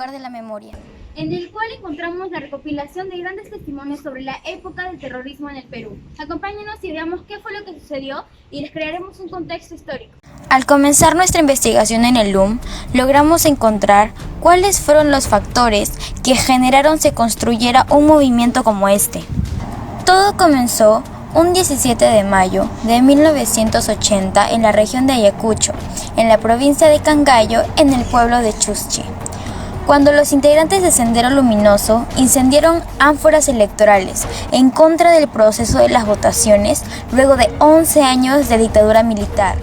lugar de la memoria, en el cual encontramos la recopilación de grandes testimonios sobre la época del terrorismo en el Perú. Acompáñenos y veamos qué fue lo que sucedió y les crearemos un contexto histórico. Al comenzar nuestra investigación en el LUM, logramos encontrar cuáles fueron los factores que generaron se construyera un movimiento como este. Todo comenzó un 17 de mayo de 1980 en la región de Ayacucho, en la provincia de Cangallo, en el pueblo de Chuschi, cuando los integrantes de Sendero Luminoso incendiaron ánforas electorales en contra del proceso de las votaciones luego de 11 años de dictadura militar.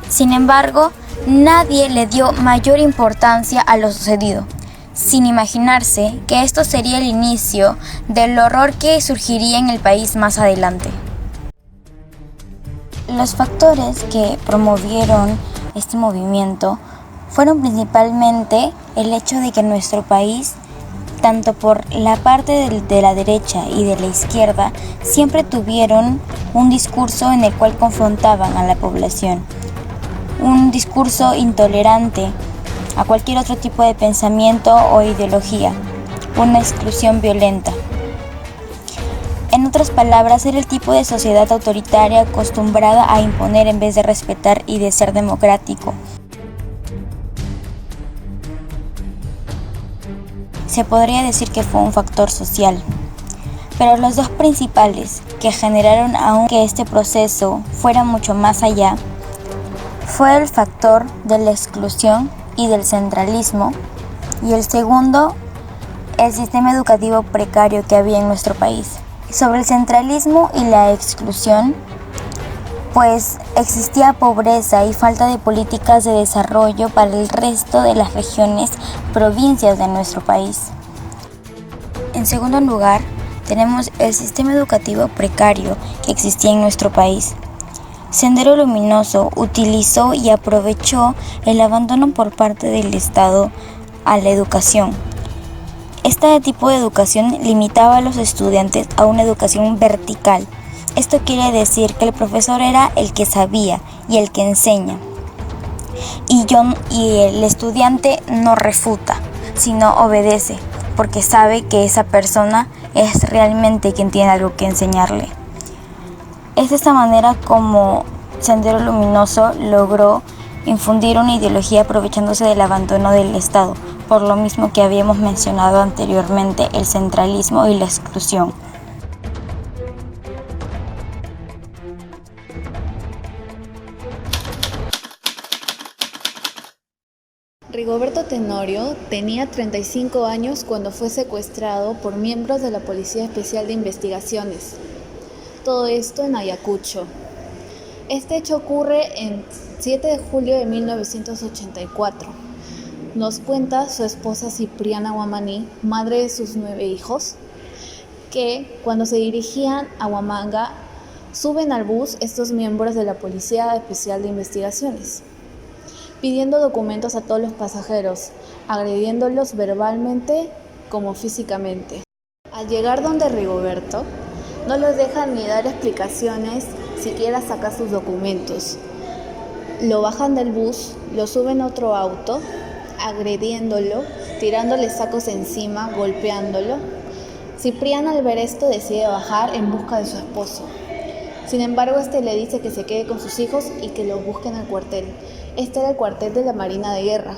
Sin embargo, nadie le dio mayor importancia a lo sucedido, sin imaginarse que esto sería el inicio del horror que surgiría en el país más adelante. Los factores que promovieron este movimiento fueron principalmente el hecho de que nuestro país, tanto por la parte de la derecha y de la izquierda, siempre tuvieron un discurso en el cual confrontaban a la población. Un discurso intolerante a cualquier otro tipo de pensamiento o ideología, una exclusión violenta. En otras palabras, era el tipo de sociedad autoritaria acostumbrada a imponer en vez de respetar y de ser democrático. Se podría decir que fue un factor social, pero los dos principales que generaron aún que este proceso fuera mucho más allá fue el factor de la exclusión y del centralismo, y el segundo, el sistema educativo precario que había en nuestro país. Sobre el centralismo y la exclusión, pues existía pobreza y falta de políticas de desarrollo para el resto de las regiones, provincias de nuestro país. En segundo lugar, tenemos el sistema educativo precario que existía en nuestro país. Sendero Luminoso utilizó y aprovechó el abandono por parte del Estado a la educación. Este tipo de educación limitaba a los estudiantes a una educación vertical. Esto quiere decir que el profesor era el que sabía y el que enseña. Y el estudiante no refuta, sino obedece, porque sabe que esa persona es realmente quien tiene algo que enseñarle. Es de esta manera como Sendero Luminoso logró infundir una ideología aprovechándose del abandono del Estado, por lo mismo que habíamos mencionado anteriormente, el centralismo y la exclusión. Rigoberto Tenorio tenía 35 años cuando fue secuestrado por miembros de la Policía Especial de Investigaciones. Todo esto en Ayacucho. Este hecho ocurre el 7 de julio de 1984. Nos cuenta su esposa Cipriana Huamaní, madre de sus 9 hijos, que cuando se dirigían a Huamanga, suben al bus estos miembros de la Policía Especial de Investigaciones, pidiendo documentos a todos los pasajeros, agrediéndolos verbalmente como físicamente. Al llegar donde Rigoberto, no los dejan ni dar explicaciones, siquiera sacar sus documentos. Lo bajan del bus, lo suben a otro auto, agrediéndolo, tirándole sacos encima, golpeándolo. Cipriano, al ver esto, decide bajar en busca de su esposo. Sin embargo, este le dice que se quede con sus hijos y que lo busque en el cuartel. Este era el cuartel de la Marina de Guerra.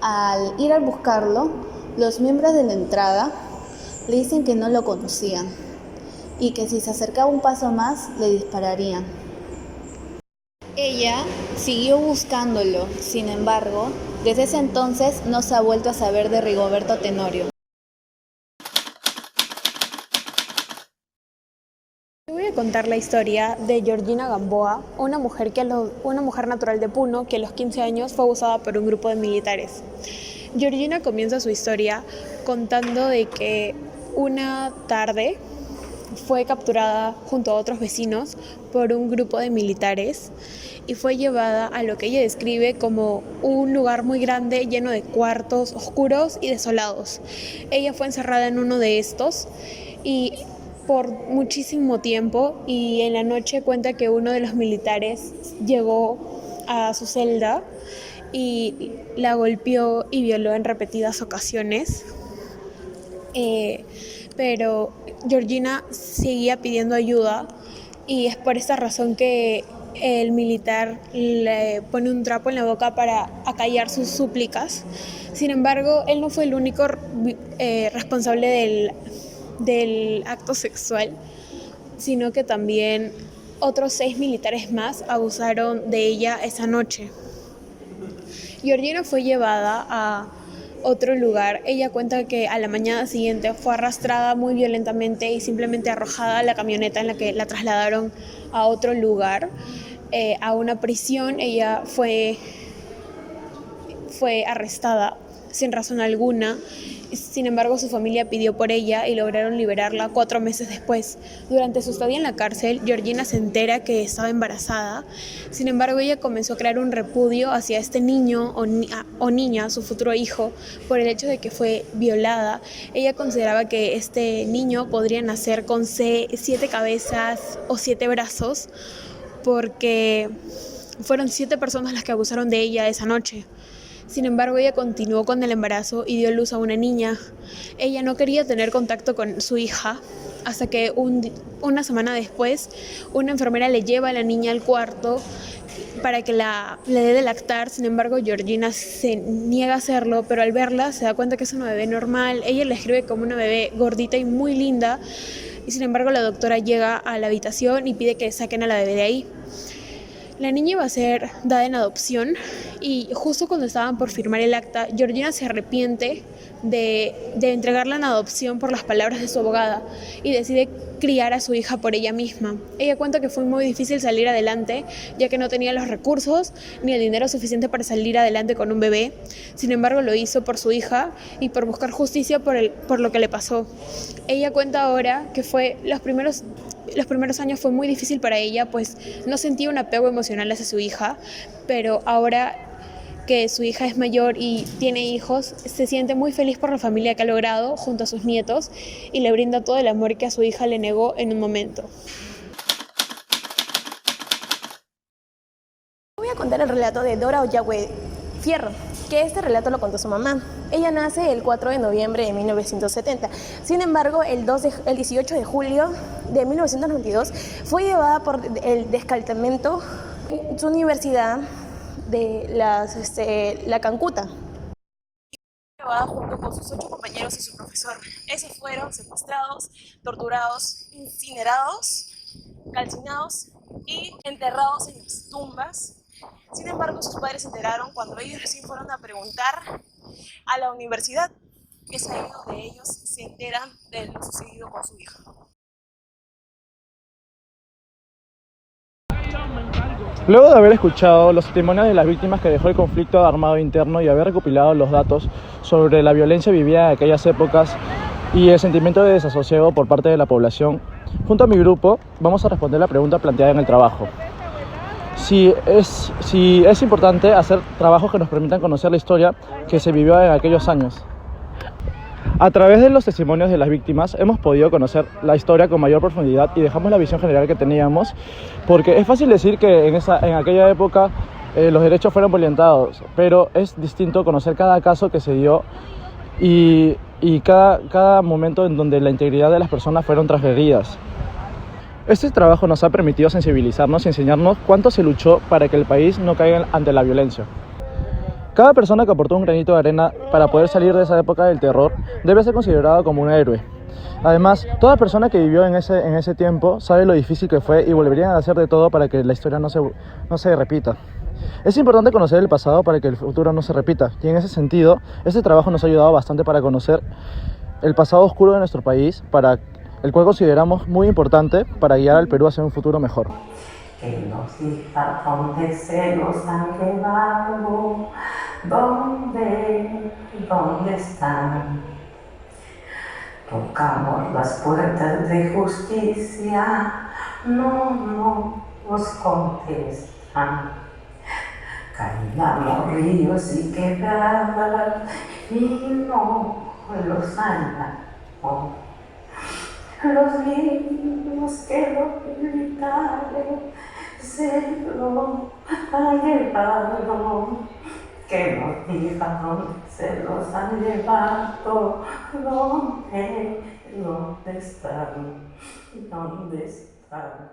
Al ir a buscarlo, los miembros de la entrada le dicen que no lo conocían y que si se acercaba un paso más, le dispararían. Ella siguió buscándolo, sin embargo, desde ese entonces no se ha vuelto a saber de Rigoberto Tenorio. Te voy a contar la historia de Georgina Gamboa, una mujer natural de Puno que a los 15 años fue abusada por un grupo de militares. Georgina comienza su historia contando de que una tarde fue capturada junto a otros vecinos por un grupo de militares y fue llevada a lo que ella describe como un lugar muy grande lleno de cuartos oscuros y desolados. Ella fue encerrada en uno de estos y por muchísimo tiempo, y en la noche cuenta que uno de los militares llegó a su celda y la golpeó y violó en repetidas ocasiones. Pero Georgina seguía pidiendo ayuda y es por esta razón que el militar le pone un trapo en la boca para acallar sus súplicas. Sin embargo, él no fue el único responsable del acto sexual, sino que también otros 6 militares más abusaron de ella esa noche. Georgina fue llevada a otro lugar. Ella cuenta que a la mañana siguiente fue arrastrada muy violentamente y simplemente arrojada a la camioneta en la que la trasladaron a otro lugar, a una prisión. Ella fue arrestada sin razón alguna. Sin embargo, su familia pidió por ella y lograron liberarla 4 meses después. Durante su estadía en la cárcel, Georgina se entera que estaba embarazada. Sin embargo, ella comenzó a crear un repudio hacia este niño o niña, su futuro hijo, por el hecho de que fue violada. Ella consideraba que este niño podría nacer con 7 cabezas o 7 brazos, porque fueron 7 personas las que abusaron de ella esa noche. Sin embargo, ella continuó con el embarazo y dio luz a una niña. Ella no quería tener contacto con su hija hasta que una semana después una enfermera le lleva a la niña al cuarto para que le dé de lactar. Sin embargo, Georgina se niega a hacerlo, pero al verla se da cuenta que es una bebé normal. Ella la describe como una bebé gordita y muy linda, y sin embargo la doctora llega a la habitación y pide que saquen a la bebé de ahí. La niña iba a ser dada en adopción y justo cuando estaban por firmar el acta, Georgina se arrepiente de entregarla en adopción por las palabras de su abogada y decide criar a su hija por ella misma. Ella cuenta que fue muy difícil salir adelante, ya que no tenía los recursos ni el dinero suficiente para salir adelante con un bebé. Sin embargo, lo hizo por su hija y por buscar justicia por lo que le pasó. Ella cuenta ahora que los primeros años fue muy difícil para ella, pues no sentía un apego emocional hacia su hija, pero ahora que su hija es mayor y tiene hijos, se siente muy feliz por la familia que ha logrado junto a sus nietos y le brinda todo el amor que a su hija le negó en un momento. Voy a contar el relato de Dora Ollagüe Fierro, que este relato lo contó su mamá. Ella nace el 4 de noviembre de 1970. Sin embargo, el 18 de julio de 1992 fue llevada por el descartamento de su universidad de la Cancuta. Llevada junto con sus 8 compañeros y su profesor. Esos fueron secuestrados, torturados, incinerados, calcinados y enterrados en las tumbas. Sin embargo, sus padres se enteraron cuando ellos recién fueron a preguntar a la universidad. Es ahí donde ellos se enteran de lo sucedido con su hija. Luego de haber escuchado los testimonios de las víctimas que dejó el conflicto armado interno y haber recopilado los datos sobre la violencia vivida en aquellas épocas y el sentimiento de desasosiego por parte de la población, junto a mi grupo vamos a responder la pregunta planteada en el trabajo. Si es importante hacer trabajos que nos permitan conocer la historia que se vivió en aquellos años. A través de los testimonios de las víctimas hemos podido conocer la historia con mayor profundidad y dejamos la visión general que teníamos, porque es fácil decir que en aquella época los derechos fueron violentados, pero es distinto conocer cada caso que se dio y cada momento en donde la integridad de las personas fueron transgredidas. Este trabajo nos ha permitido sensibilizarnos y enseñarnos cuánto se luchó para que el país no caiga ante la violencia. Cada persona que aportó un granito de arena para poder salir de esa época del terror debe ser considerada como un héroe. Además, toda persona que vivió en ese tiempo sabe lo difícil que fue y volverían a hacer de todo para que la historia no se repita. Es importante conocer el pasado para que el futuro no se repita, y en ese sentido, este trabajo nos ha ayudado bastante para conocer el pasado oscuro de nuestro país, el cual consideramos muy importante para guiar al Perú hacia un futuro mejor. Que nos diga dónde se los han llevado, dónde están. Tocamos las puertas de justicia, no nos contestan. Caminamos ríos y quebradas y no los hallamos. Los niños que los militares se lo han llevado, que nos diga dónde se los han llevado, dónde están, dónde están.